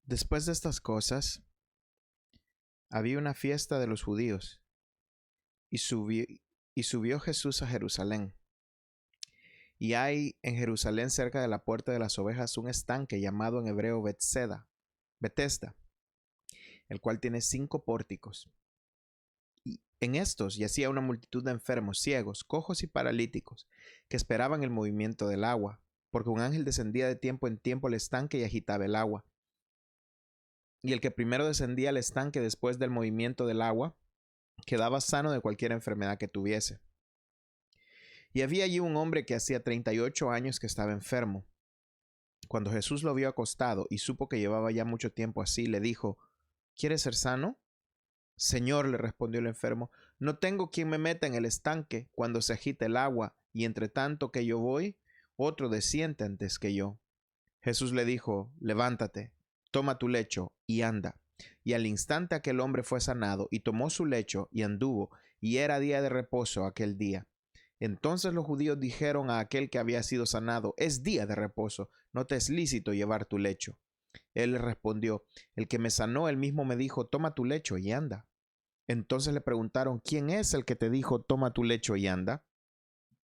Después de estas cosas, había una fiesta de los judíos, y subió Jesús a Jerusalén. Y hay en Jerusalén, cerca de la puerta de las ovejas, un estanque llamado en hebreo Betesda, el cual tiene 5 pórticos. Y en estos yacía una multitud de enfermos, ciegos, cojos y paralíticos, que esperaban el movimiento del agua, porque un ángel descendía de tiempo en tiempo al estanque y agitaba el agua. Y el que primero descendía al estanque después del movimiento del agua, quedaba sano de cualquier enfermedad que tuviese. Y había allí un hombre que hacía 38 años que estaba enfermo. Cuando Jesús lo vio acostado y supo que llevaba ya mucho tiempo así, le dijo: ¿Quieres ser sano? Señor, le respondió el enfermo, no tengo quien me meta en el estanque cuando se agita el agua, y entre tanto que yo voy, otro desciende antes que yo. Jesús le dijo: levántate, toma tu lecho y anda. Y al instante aquel hombre fue sanado, y tomó su lecho y anduvo, y era día de reposo aquel día. Entonces los judíos dijeron a aquel que había sido sanado: es día de reposo, no te es lícito llevar tu lecho. Él le respondió: el que me sanó, él mismo me dijo: toma tu lecho y anda. Entonces le preguntaron: ¿quién es el que te dijo: toma tu lecho y anda?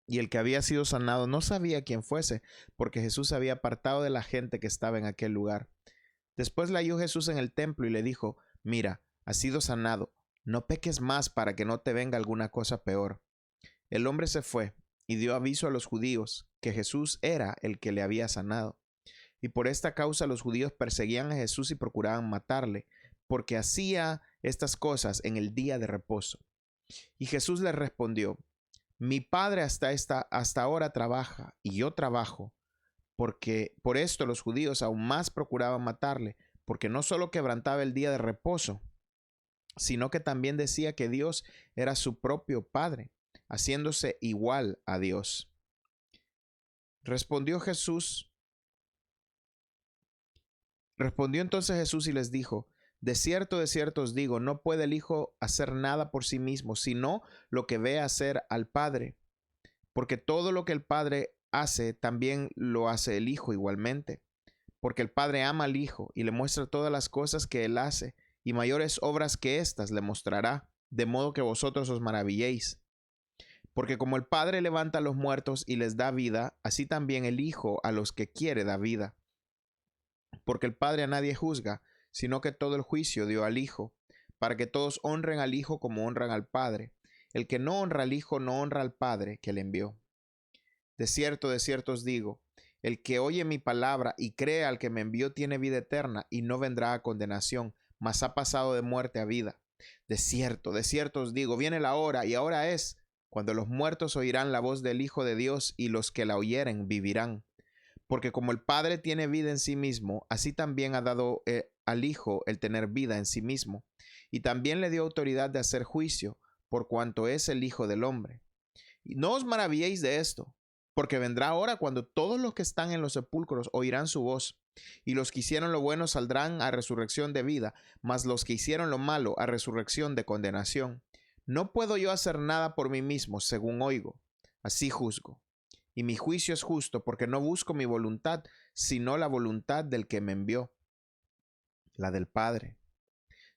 Y el que había sido sanado no sabía quién fuese, porque Jesús se había apartado de la gente que estaba en aquel lugar. Después le halló Jesús en el templo y le dijo: mira, has sido sanado, no peques más para que no te venga alguna cosa peor. El hombre se fue y dio aviso a los judíos que Jesús era el que le había sanado. Y por esta causa los judíos perseguían a Jesús y procuraban matarle, porque hacía estas cosas en el día de reposo. Y Jesús les respondió: mi Padre hasta ahora trabaja, y yo trabajo, porque por esto los judíos aún más procuraban matarle, porque no solo quebrantaba el día de reposo, sino que también decía que Dios era su propio Padre, haciéndose igual a Dios. Respondió entonces Jesús y les dijo: de cierto os digo, no puede el Hijo hacer nada por sí mismo, sino lo que ve hacer al Padre. Porque todo lo que el Padre hace, también lo hace el Hijo igualmente. Porque el Padre ama al Hijo y le muestra todas las cosas que Él hace, y mayores obras que éstas le mostrará, de modo que vosotros os maravilléis. Porque como el Padre levanta a los muertos y les da vida, así también el Hijo a los que quiere da vida. Porque el Padre a nadie juzga, sino que todo el juicio dio al Hijo, para que todos honren al Hijo como honran al Padre. El que no honra al Hijo no honra al Padre que le envió. De cierto os digo, el que oye mi palabra y cree al que me envió tiene vida eterna y no vendrá a condenación, mas ha pasado de muerte a vida. De cierto os digo, viene la hora, y ahora es, cuando los muertos oirán la voz del Hijo de Dios, y los que la oyeren vivirán. Porque como el Padre tiene vida en sí mismo, así también ha dado al Hijo el tener vida en sí mismo, y también le dio autoridad de hacer juicio, por cuanto es el Hijo del hombre. Y no os maravilléis de esto, porque vendrá hora cuando todos los que están en los sepulcros oirán su voz, y los que hicieron lo bueno saldrán a resurrección de vida, mas los que hicieron lo malo a resurrección de condenación. No puedo yo hacer nada por mí mismo, según oigo, así juzgo. Y mi juicio es justo, porque no busco mi voluntad, sino la voluntad del que me envió, la del Padre.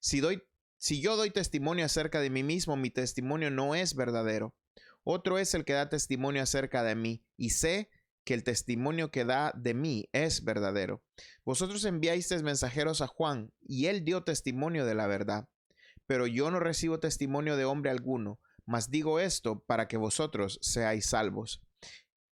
Si yo doy testimonio acerca de mí mismo, mi testimonio no es verdadero. Otro es el que da testimonio acerca de mí, y sé que el testimonio que da de mí es verdadero. Vosotros enviasteis mensajeros a Juan, y él dio testimonio de la verdad. Pero yo no recibo testimonio de hombre alguno, mas digo esto para que vosotros seáis salvos.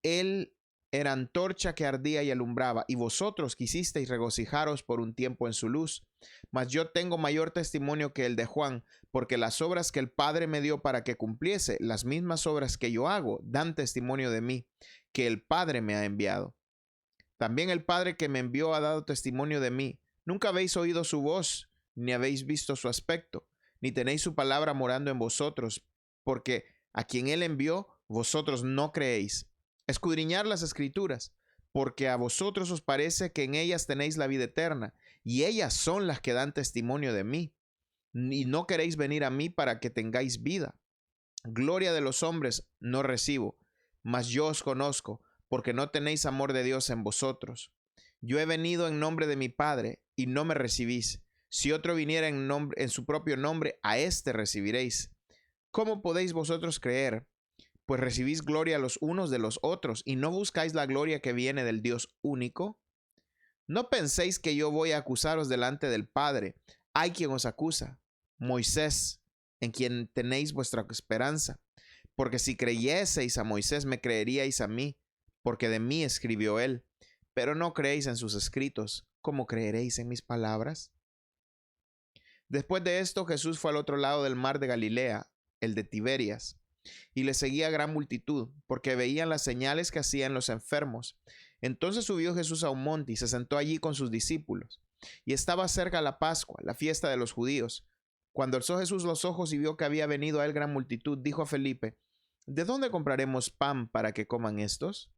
Él era antorcha que ardía y alumbraba, y vosotros quisisteis regocijaros por un tiempo en su luz. Mas yo tengo mayor testimonio que el de Juan, porque las obras que el Padre me dio para que cumpliese, las mismas obras que yo hago, dan testimonio de mí, que el Padre me ha enviado. También el Padre que me envió ha dado testimonio de mí. Nunca habéis oído su voz, ni habéis visto su aspecto, ni tenéis su palabra morando en vosotros, porque a quien él envió, vosotros no creéis. Escudriñad las Escrituras, porque a vosotros os parece que en ellas tenéis la vida eterna, y ellas son las que dan testimonio de mí. Y no queréis venir a mí para que tengáis vida. Gloria de los hombres no recibo, mas yo os conozco, porque no tenéis amor de Dios en vosotros. Yo he venido en nombre de mi Padre, y no me recibís. Si otro viniera en su propio nombre, a éste recibiréis. ¿Cómo podéis vosotros creer? Pues recibís gloria los unos de los otros, y no buscáis la gloria que viene del Dios único. No penséis que yo voy a acusaros delante del Padre. Hay quien os acusa, Moisés, en quien tenéis vuestra esperanza. Porque si creyeseis a Moisés, me creeríais a mí, porque de mí escribió él. Pero no creéis en sus escritos. ¿Cómo creeréis en mis palabras? Después de esto, Jesús fue al otro lado del mar de Galilea, el de Tiberias, y le seguía gran multitud, porque veían las señales que hacían los enfermos. Entonces subió Jesús a un monte y se sentó allí con sus discípulos. Y estaba cerca la Pascua, la fiesta de los judíos. Cuando alzó Jesús los ojos y vio que había venido a él gran multitud, dijo a Felipe: ¿De dónde compraremos pan para que coman estos?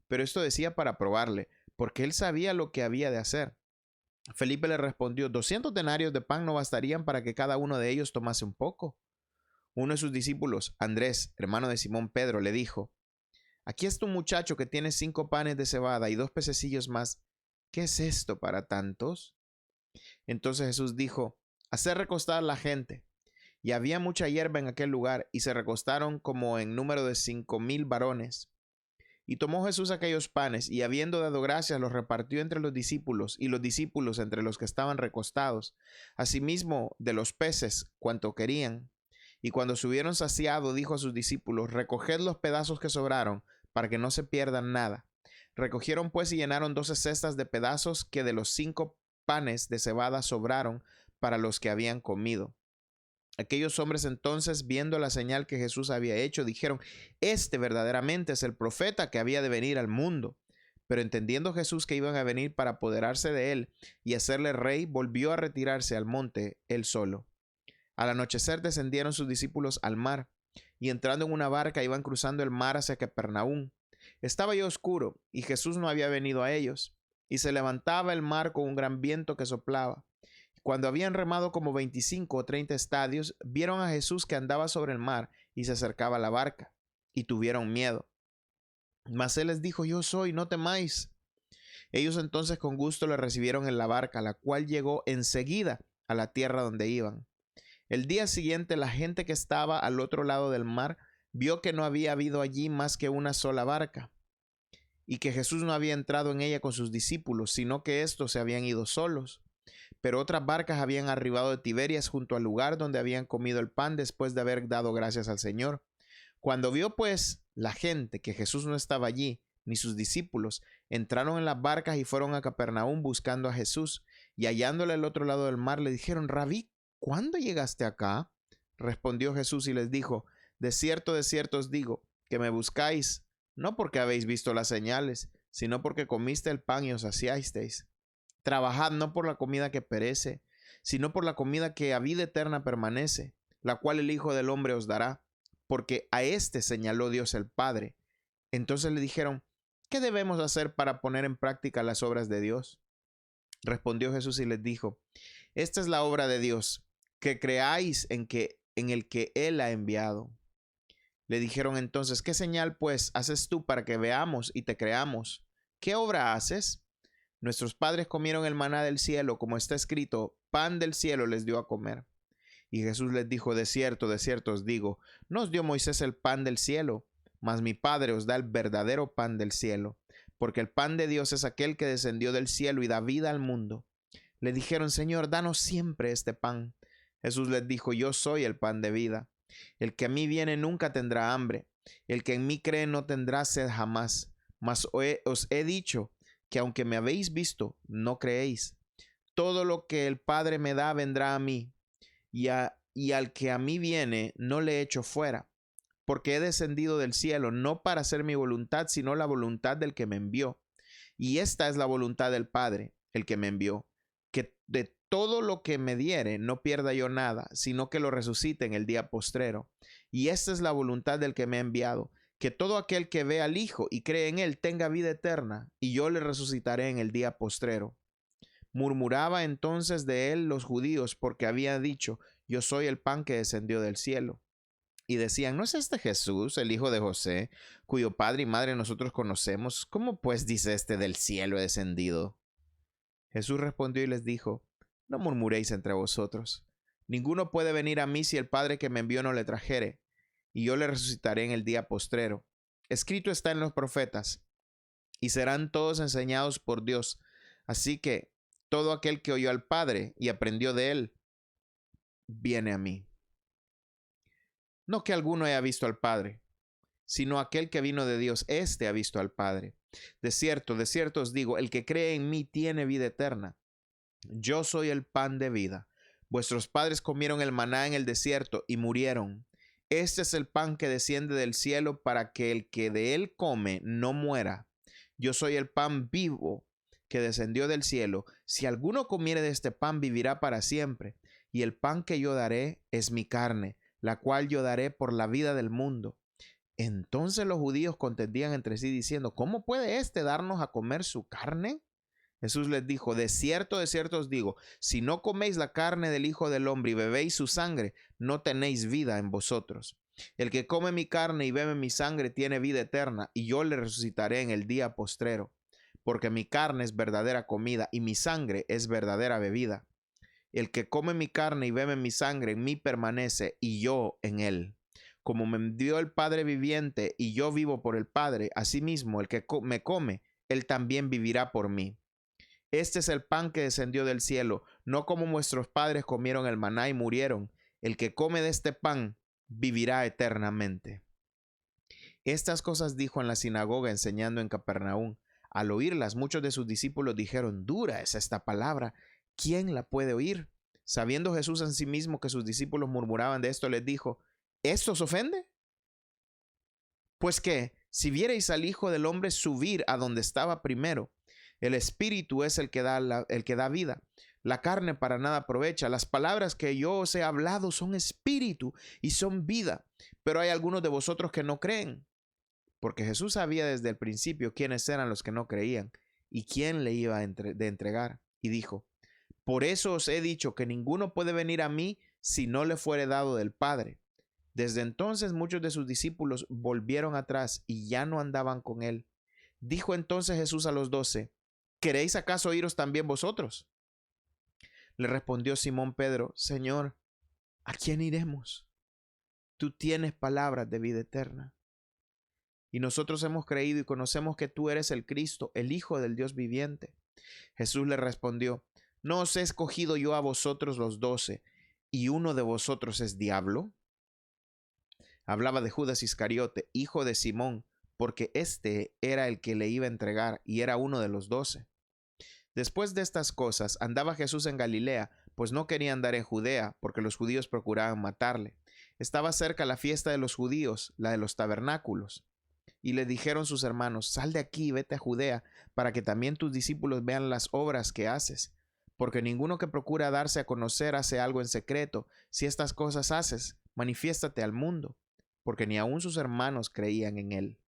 Pero esto decía para probarle, porque él sabía lo que había de hacer. Felipe le respondió: 200 denarios de pan no bastarían para que cada uno de ellos tomase un poco. Uno de sus discípulos, Andrés, hermano de Simón Pedro, le dijo: Aquí está un muchacho que tiene 5 panes de cebada y 2 pececillos más. ¿Qué es esto para tantos? Entonces Jesús dijo: Haced recostar a la gente. Y había mucha hierba en aquel lugar, y se recostaron como en número de 5,000 varones. Y tomó Jesús aquellos panes, y habiendo dado gracias, los repartió entre los discípulos, y los discípulos entre los que estaban recostados, asimismo de los peces, cuanto querían. Y cuando se hubieron saciado, dijo a sus discípulos: Recoged los pedazos que sobraron, para que no se pierdan nada. Recogieron pues y llenaron 12 cestas de pedazos que de los 5 panes de cebada sobraron para los que habían comido. Aquellos hombres entonces, viendo la señal que Jesús había hecho, dijeron: Este verdaderamente es el profeta que había de venir al mundo. Pero entendiendo Jesús que iban a venir para apoderarse de él y hacerle rey, volvió a retirarse al monte él solo. Al anochecer descendieron sus discípulos al mar, y entrando en una barca iban cruzando el mar hacia Capernaum. Estaba ya oscuro, y Jesús no había venido a ellos, y se levantaba el mar con un gran viento que soplaba. Cuando habían remado como 25 o 30 estadios, vieron a Jesús que andaba sobre el mar y se acercaba a la barca, y tuvieron miedo. Mas él les dijo: Yo soy, no temáis. Ellos entonces con gusto le recibieron en la barca, la cual llegó enseguida a la tierra donde iban. El día siguiente, la gente que estaba al otro lado del mar vio que no había habido allí más que una sola barca, y que Jesús no había entrado en ella con sus discípulos, sino que éstos se habían ido solos. Pero otras barcas habían arribado de Tiberias junto al lugar donde habían comido el pan después de haber dado gracias al Señor. Cuando vio pues la gente que Jesús no estaba allí, ni sus discípulos, entraron en las barcas y fueron a Capernaum buscando a Jesús, y hallándole al otro lado del mar le dijeron: Rabí, ¿cuándo llegaste acá? Respondió Jesús y les dijo: de cierto os digo, que me buscáis, no porque habéis visto las señales, sino porque comiste el pan y os saciasteis. Trabajad no por la comida que perece, sino por la comida que a vida eterna permanece, la cual el Hijo del Hombre os dará, porque a éste señaló Dios el Padre. Entonces le dijeron: ¿qué debemos hacer para poner en práctica las obras de Dios? Respondió Jesús y les dijo: esta es la obra de Dios, que creáis en el que Él ha enviado. Le dijeron entonces: ¿qué señal pues haces tú para que veamos y te creamos? ¿Qué obra haces? Nuestros padres comieron el maná del cielo, como está escrito: pan del cielo les dio a comer. Y Jesús les dijo: de cierto os digo, no os dio Moisés el pan del cielo, mas mi Padre os da el verdadero pan del cielo, porque el pan de Dios es aquel que descendió del cielo y da vida al mundo. Le dijeron: Señor, danos siempre este pan. Jesús les dijo: yo soy el pan de vida. El que a mí viene nunca tendrá hambre, el que en mí cree no tendrá sed jamás. Mas os he dicho que aunque me habéis visto, no creéis. Todo lo que el Padre me da vendrá a mí, y al que a mí viene no le echo fuera, porque he descendido del cielo no para hacer mi voluntad, sino la voluntad del que me envió. Y esta es la voluntad del Padre, el que me envió, que de todo lo que me diere no pierda yo nada, sino que lo resucite en el día postrero. Y esta es la voluntad del que me ha enviado, que todo aquel que ve al Hijo y cree en él tenga vida eterna, y yo le resucitaré en el día postrero. Murmuraba entonces de él los judíos, porque había dicho: yo soy el pan que descendió del cielo. Y decían: ¿no es este Jesús, el hijo de José, cuyo padre y madre nosotros conocemos? ¿Cómo pues dice este: del cielo he descendido? Jesús respondió y les dijo, no murmuréis entre vosotros. Ninguno puede venir a mí si el Padre que me envió no le trajere, y yo le resucitaré en el día postrero. Escrito está en los profetas, y serán todos enseñados por Dios. Así que todo aquel que oyó al Padre y aprendió de él, viene a mí. No que alguno haya visto al Padre, sino aquel que vino de Dios, éste ha visto al Padre. De cierto os digo, el que cree en mí tiene vida eterna. Yo soy el pan de vida. Vuestros padres comieron el maná en el desierto y murieron. Este es el pan que desciende del cielo para que el que de él come no muera. Yo soy el pan vivo que descendió del cielo. Si alguno comiere de este pan, vivirá para siempre. Y el pan que yo daré es mi carne, la cual yo daré por la vida del mundo. Entonces los judíos contendían entre sí diciendo, ¿cómo puede éste darnos a comer su carne? Jesús les dijo, de cierto os digo, si no coméis la carne del Hijo del Hombre y bebéis su sangre, no tenéis vida en vosotros. El que come mi carne y bebe mi sangre tiene vida eterna, y yo le resucitaré en el día postrero, porque mi carne es verdadera comida y mi sangre es verdadera bebida. El que come mi carne y bebe mi sangre en mí permanece, y yo en él. Como me envió el Padre viviente y yo vivo por el Padre, asimismo el que me come, él también vivirá por mí. Este es el pan que descendió del cielo, no como vuestros padres comieron el maná y murieron. El que come de este pan vivirá eternamente. Estas cosas dijo en la sinagoga enseñando en Capernaum. Al oírlas, muchos de sus discípulos dijeron, dura es esta palabra, ¿quién la puede oír? Sabiendo Jesús en sí mismo que sus discípulos murmuraban de esto, les dijo, ¿esto os ofende? Pues que, si vierais al Hijo del Hombre subir a donde estaba primero, el Espíritu es el que da vida. La carne para nada aprovecha. Las palabras que yo os he hablado son espíritu y son vida. Pero hay algunos de vosotros que no creen. Porque Jesús sabía desde el principio quiénes eran los que no creían y quién le iba de entregar. Y dijo, por eso os he dicho que ninguno puede venir a mí si no le fuere dado del Padre. Desde entonces muchos de sus discípulos volvieron atrás y ya no andaban con él. Dijo entonces Jesús a los 12, ¿queréis acaso iros también vosotros? Le respondió Simón Pedro, Señor, ¿a quién iremos? Tú tienes palabras de vida eterna. Y nosotros hemos creído y conocemos que tú eres el Cristo, el Hijo del Dios viviente. Jesús le respondió, ¿no os he escogido yo a vosotros los 12, y uno de vosotros es diablo? Hablaba de Judas Iscariote, hijo de Simón, porque éste era el que le iba a entregar y era uno de los 12. Después de estas cosas, andaba Jesús en Galilea, pues no quería andar en Judea, porque los judíos procuraban matarle. Estaba cerca la fiesta de los judíos, la de los tabernáculos. Y le dijeron sus hermanos, sal de aquí y vete a Judea, para que también tus discípulos vean las obras que haces. Porque ninguno que procura darse a conocer hace algo en secreto. Si estas cosas haces, manifiéstate al mundo, porque ni aun sus hermanos creían en él.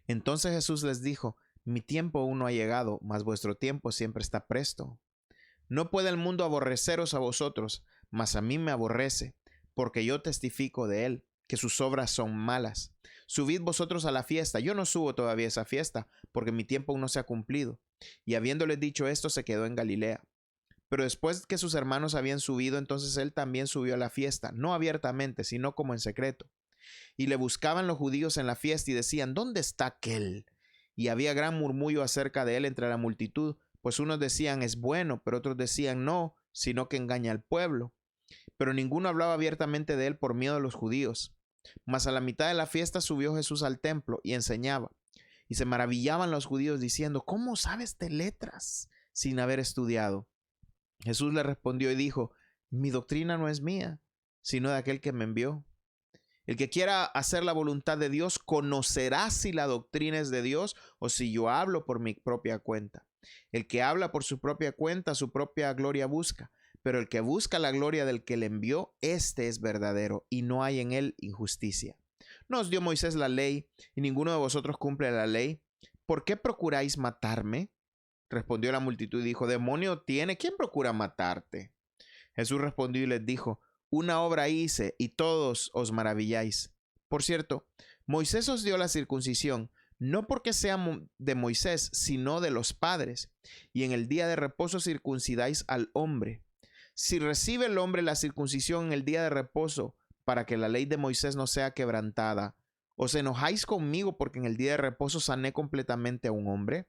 Entonces Jesús les dijo, mi tiempo aún no ha llegado, mas vuestro tiempo siempre está presto. No puede el mundo aborreceros a vosotros, mas a mí me aborrece, porque yo testifico de él, que sus obras son malas. Subid vosotros a la fiesta. Yo no subo todavía a esa fiesta, porque mi tiempo aún no se ha cumplido. Y habiéndoles dicho esto, se quedó en Galilea. Pero después que sus hermanos habían subido, entonces él también subió a la fiesta, no abiertamente, sino como en secreto. Y le buscaban los judíos en la fiesta y decían, ¿dónde está aquel? Y había gran murmullo acerca de él entre la multitud, pues unos decían, es bueno, pero otros decían, no, sino que engaña al pueblo. Pero ninguno hablaba abiertamente de él por miedo a los judíos. Mas a la mitad de la fiesta subió Jesús al templo y enseñaba. Y se maravillaban los judíos diciendo, ¿cómo sabes de letras sin haber estudiado? Jesús le respondió y dijo, mi doctrina no es mía, sino de aquel que me envió. El que quiera hacer la voluntad de Dios conocerá si la doctrina es de Dios o si yo hablo por mi propia cuenta. El que habla por su propia cuenta, su propia gloria busca, pero el que busca la gloria del que le envió, este es verdadero y no hay en él injusticia. ¿No os dio Moisés la ley y ninguno de vosotros cumple la ley? ¿Por qué procuráis matarme? Respondió la multitud y dijo, demonio tiene, ¿quién procura matarte? Jesús respondió y les dijo, una obra hice y todos os maravilláis. Por cierto, Moisés os dio la circuncisión, no porque sea de Moisés, sino de los padres. Y en el día de reposo circuncidáis al hombre. Si recibe el hombre la circuncisión en el día de reposo, para que la ley de Moisés no sea quebrantada, ¿os enojáis conmigo porque en el día de reposo sané completamente a un hombre?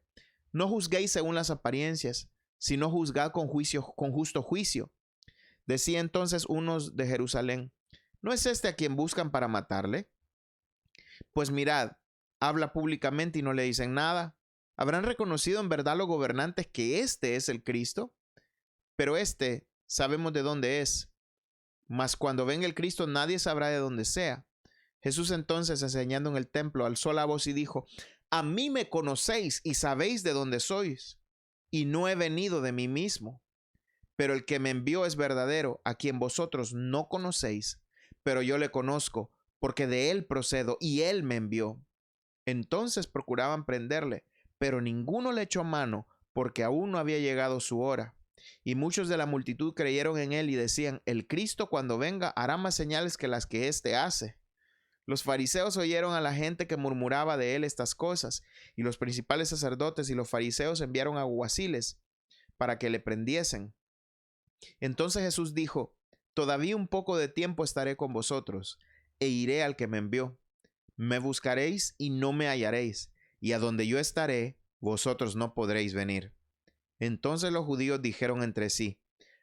No juzguéis según las apariencias, sino juzgad con justo juicio. Decía entonces unos de Jerusalén: ¿no es este a quien buscan para matarle? Pues mirad, habla públicamente y no le dicen nada. ¿Habrán reconocido en verdad los gobernantes que este es el Cristo? Pero este sabemos de dónde es. Mas cuando venga el Cristo nadie sabrá de dónde sea. Jesús entonces, enseñando en el templo, alzó la voz y dijo: a mí me conocéis y sabéis de dónde sois, y no he venido de mí mismo. Pero el que me envió es verdadero, a quien vosotros no conocéis, pero yo le conozco, porque de él procedo y él me envió. Entonces procuraban prenderle, pero ninguno le echó mano, porque aún no había llegado su hora. Y muchos de la multitud creyeron en él y decían: el Cristo, cuando venga, hará más señales que las que éste hace. Los fariseos oyeron a la gente que murmuraba de él estas cosas, y los principales sacerdotes y los fariseos enviaron alguaciles para que le prendiesen. Entonces Jesús dijo: todavía un poco de tiempo estaré con vosotros, e iré al que me envió. Me buscaréis y no me hallaréis, y a donde yo estaré, vosotros no podréis venir. Entonces los judíos dijeron entre sí: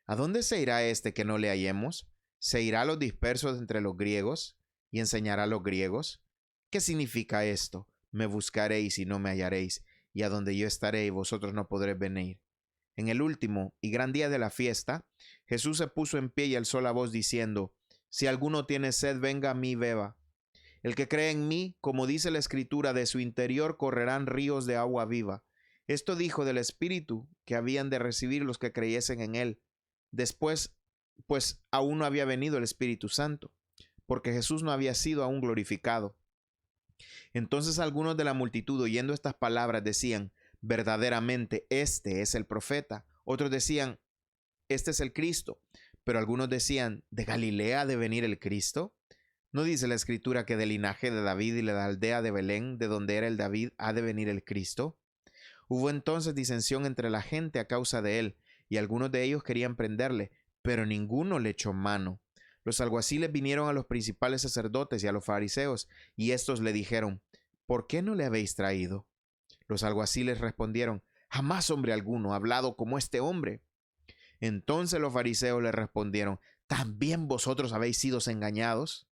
¿a dónde se irá este que no le hallemos? ¿Se irá a los dispersos entre los griegos y enseñará a los griegos? ¿Qué significa esto? Me buscaréis y no me hallaréis, y a donde yo estaré, y vosotros no podréis venir. En el último y gran día de la fiesta, Jesús se puso en pie y alzó la voz diciendo: si alguno tiene sed, venga a mí y beba. El que cree en mí, como dice la Escritura, de su interior correrán ríos de agua viva. Esto dijo del Espíritu que habían de recibir los que creyesen en él. Después, pues aún no había venido el Espíritu Santo, porque Jesús no había sido aún glorificado. Entonces algunos de la multitud, oyendo estas palabras, decían: verdaderamente, este es el profeta. Otros decían: este es el Cristo. Pero algunos decían: ¿de Galilea ha de venir el Cristo? ¿No dice la Escritura que del linaje de David y de la aldea de Belén, de donde era el David, ha de venir el Cristo? Hubo entonces disensión entre la gente a causa de él, y algunos de ellos querían prenderle, pero ninguno le echó mano. Los alguaciles vinieron a los principales sacerdotes y a los fariseos, y éstos le dijeron: ¿por qué no le habéis traído? Los alguaciles respondieron: jamás hombre alguno ha hablado como este hombre. Entonces los fariseos le respondieron: ¿también vosotros habéis sido engañados?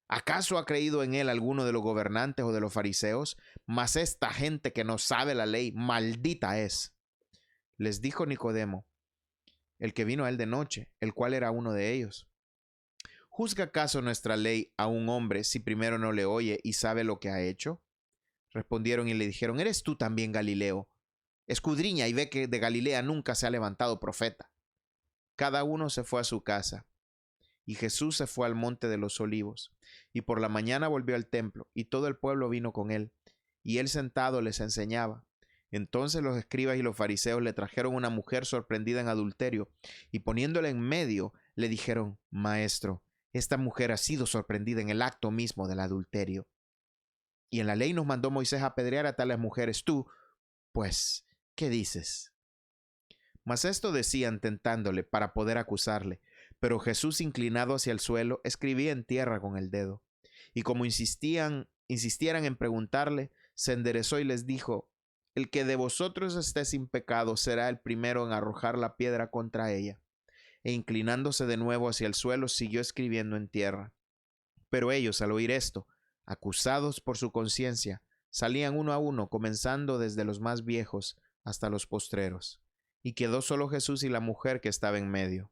¿Acaso ha creído en él alguno de los gobernantes o de los fariseos? Mas esta gente que no sabe la ley, maldita es. Les dijo Nicodemo, el que vino a él de noche, el cual era uno de ellos: ¿juzga acaso nuestra ley a un hombre si primero no le oye y sabe lo que ha hecho? Respondieron y le dijeron: ¿eres tú también Galileo? Escudriña y ve que de Galilea nunca se ha levantado profeta. Cada uno se fue a su casa. Y Jesús se fue al monte de los olivos, y por la mañana volvió al templo, y todo el pueblo vino con él, y él sentado les enseñaba. Entonces los escribas y los fariseos le trajeron una mujer sorprendida en adulterio, y poniéndola en medio, le dijeron: Maestro, esta mujer ha sido sorprendida en el acto mismo del adulterio. Y en la ley nos mandó Moisés apedrear a tales mujeres. Tú, pues, ¿qué dices? Mas esto decían tentándole para poder acusarle. Pero Jesús, inclinado hacia el suelo, escribía en tierra con el dedo. Y como insistieran en preguntarle, se enderezó y les dijo: el que de vosotros esté sin pecado será el primero en arrojar la piedra contra ella. E inclinándose de nuevo hacia el suelo, siguió escribiendo en tierra. Pero ellos, al oír esto, acusados por su conciencia, salían uno a uno, comenzando desde los más viejos hasta los postreros. Y quedó solo Jesús y la mujer que estaba en medio.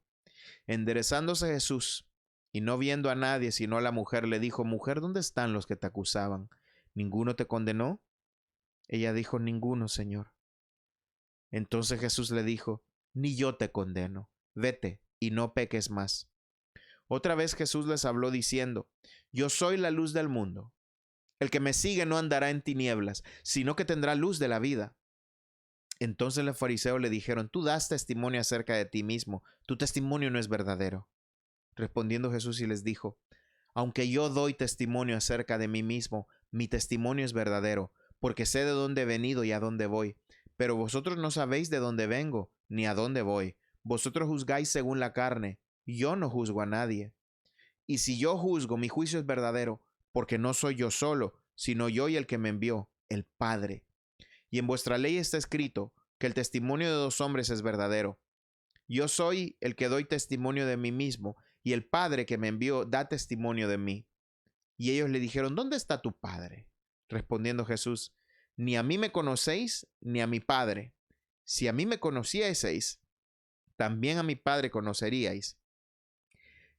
Enderezándose Jesús, y no viendo a nadie sino a la mujer, le dijo: Mujer, ¿dónde están los que te acusaban? ¿Ninguno te condenó? Ella dijo: Ninguno, Señor. Entonces Jesús le dijo: Ni yo te condeno. Vete y no peques más. Otra vez Jesús les habló diciendo: Yo soy la luz del mundo. El que me sigue no andará en tinieblas, sino que tendrá luz de la vida. Entonces los fariseos le dijeron: Tú das testimonio acerca de ti mismo, tu testimonio no es verdadero. Respondiendo Jesús y les dijo: Aunque yo doy testimonio acerca de mí mismo, mi testimonio es verdadero, porque sé de dónde he venido y a dónde voy. Pero vosotros no sabéis de dónde vengo, ni a dónde voy. Vosotros juzgáis según la carne, yo no juzgo a nadie. Y si yo juzgo, mi juicio es verdadero, porque no soy yo solo, sino yo y el que me envió, el Padre. Y en vuestra ley está escrito que el testimonio de dos hombres es verdadero. Yo soy el que doy testimonio de mí mismo, y el Padre que me envió da testimonio de mí. Y ellos le dijeron, ¿dónde está tu Padre? Respondiendo Jesús, ni a mí me conocéis, ni a mi Padre. Si a mí me conocieseis, también a mi Padre conoceríais.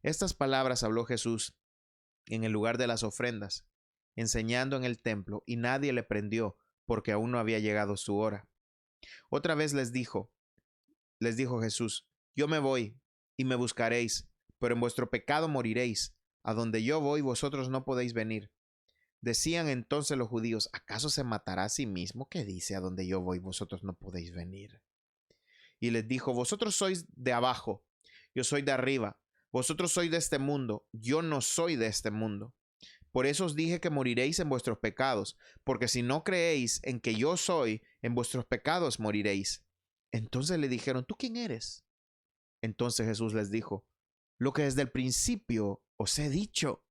Estas palabras habló Jesús en el lugar de las ofrendas, enseñando en el templo, y nadie le prendió, porque aún no había llegado su hora. Otra vez les dijo Jesús, yo me voy, y me buscaréis, pero en vuestro pecado moriréis. A donde yo voy, vosotros no podéis venir. Decían entonces los judíos, ¿acaso se matará a sí mismo? ¿Qué dice? A donde yo voy, vosotros no podéis venir. Y les dijo, vosotros sois de abajo, yo soy de arriba. Vosotros sois de este mundo, yo no soy de este mundo. Por eso os dije que moriréis en vuestros pecados, porque si no creéis en que yo soy, en vuestros pecados moriréis. Entonces le dijeron, ¿tú quién eres? Entonces Jesús les dijo, lo que desde el principio os he dicho.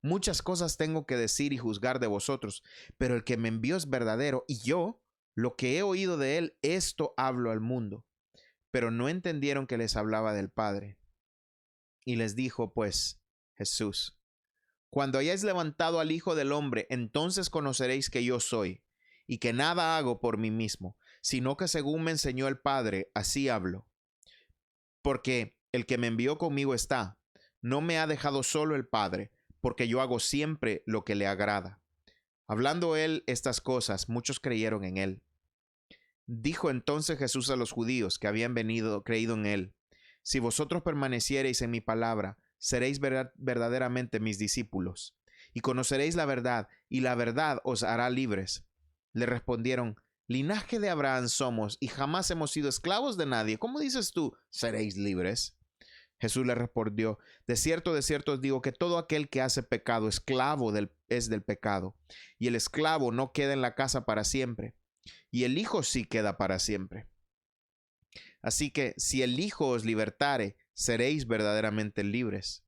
Muchas cosas tengo que decir y juzgar de vosotros, pero el que me envió es verdadero, y yo, lo que he oído de él, esto hablo al mundo. Pero no entendieron que les hablaba del Padre. Y les dijo pues Jesús, cuando hayáis levantado al Hijo del Hombre, entonces conoceréis que yo soy, y que nada hago por mí mismo, sino que según me enseñó el Padre, así hablo. Porque el que me envió conmigo está, no me ha dejado solo el Padre, porque yo hago siempre lo que le agrada. Hablando él estas cosas, muchos creyeron en él. Dijo entonces Jesús a los judíos que habían creído en él, si vosotros permaneciereis en mi palabra, seréis verdaderamente mis discípulos, y conoceréis la verdad, y la verdad os hará libres. Le respondieron, linaje de Abraham somos, y jamás hemos sido esclavos de nadie. ¿Cómo dices tú, seréis libres? Jesús le respondió, de cierto os digo que todo aquel que hace pecado, es del pecado, y el esclavo no queda en la casa para siempre, y el Hijo sí queda para siempre. Así que si el Hijo os libertare, seréis verdaderamente libres.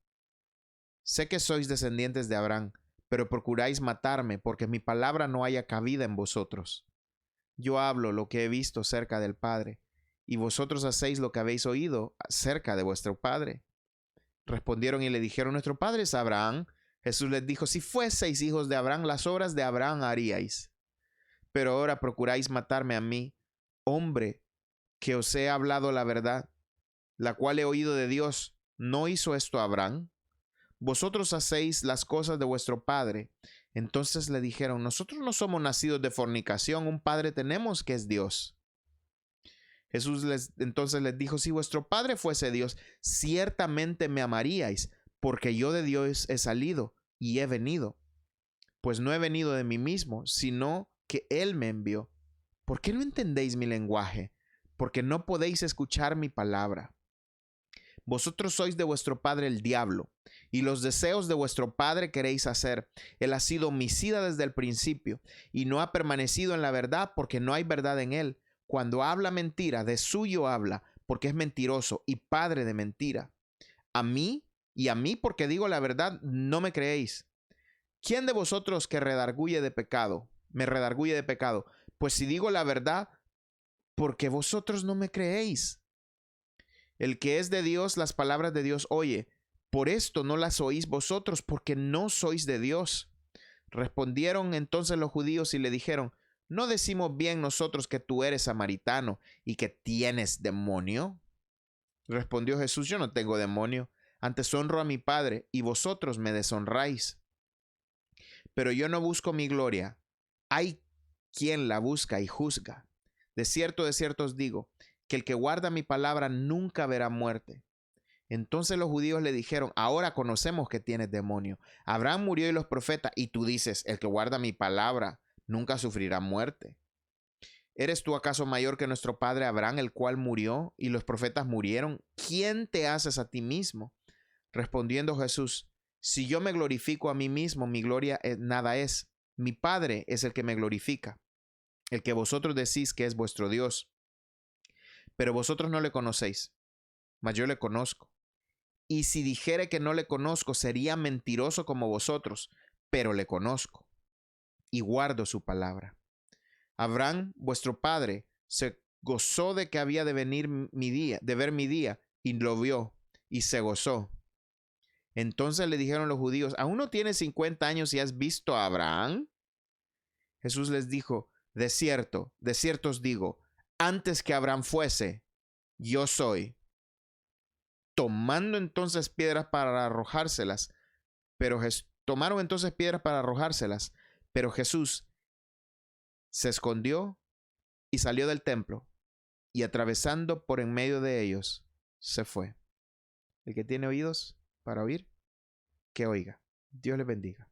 Sé que sois descendientes de Abraham, pero procuráis matarme, porque mi palabra no haya cabida en vosotros. Yo hablo lo que he visto cerca del Padre, y vosotros hacéis lo que habéis oído cerca de vuestro padre. Respondieron y le dijeron, nuestro padre es Abraham. Jesús les dijo, si fueseis hijos de Abraham, las obras de Abraham haríais. Pero ahora procuráis matarme a mí, hombre, que os he hablado la verdad, la cual he oído de Dios. ¿No hizo esto Abraham? Vosotros hacéis las cosas de vuestro padre. Entonces le dijeron, nosotros no somos nacidos de fornicación, un padre tenemos que es Dios. Jesús entonces les dijo, si vuestro Padre fuese Dios, ciertamente me amaríais, porque yo de Dios he salido y he venido. Pues no he venido de mí mismo, sino que Él me envió. ¿Por qué no entendéis mi lenguaje? Porque no podéis escuchar mi palabra. Vosotros sois de vuestro padre el diablo, y los deseos de vuestro padre queréis hacer. Él ha sido homicida desde el principio, y no ha permanecido en la verdad, porque no hay verdad en él. Cuando habla mentira, de suyo habla, porque es mentiroso y padre de mentira. A mí porque digo la verdad, no me creéis. ¿Quién de vosotros que me redarguye de pecado? Pues si digo la verdad, porque vosotros no me creéis. El que es de Dios, las palabras de Dios oye. Por esto no las oís vosotros, porque no sois de Dios. Respondieron entonces los judíos y le dijeron, ¿no decimos bien nosotros que tú eres samaritano y que tienes demonio? Respondió Jesús, yo no tengo demonio, antes honro a mi Padre y vosotros me deshonráis. Pero yo no busco mi gloria, hay quien la busca y juzga. De cierto os digo, que el que guarda mi palabra nunca verá muerte. Entonces los judíos le dijeron, ahora conocemos que tienes demonio. Abraham murió y los profetas, y tú dices, el que guarda mi palabra nunca sufrirá muerte. ¿Eres tú acaso mayor que nuestro padre Abraham, el cual murió y los profetas murieron? ¿Quién te haces a ti mismo? Respondiendo Jesús, si yo me glorifico a mí mismo, mi gloria nada es. Mi Padre es el que me glorifica, el que vosotros decís que es vuestro Dios. Pero vosotros no le conocéis, mas yo le conozco. Y si dijere que no le conozco, sería mentiroso como vosotros, pero le conozco y guardo su palabra. Abraham, vuestro padre, se gozó de que había de venir mi día, de ver mi día, y lo vio, y se gozó. Entonces le dijeron los judíos: ¿aún no tienes 50 años y has visto a Abraham? Jesús les dijo: de cierto os digo, antes que Abraham fuese, yo soy. Tomando entonces piedras para arrojárselas, tomaron entonces piedras para arrojárselas, pero Jesús se escondió y salió del templo, y atravesando por en medio de ellos, se fue. El que tiene oídos para oír, que oiga. Dios les bendiga.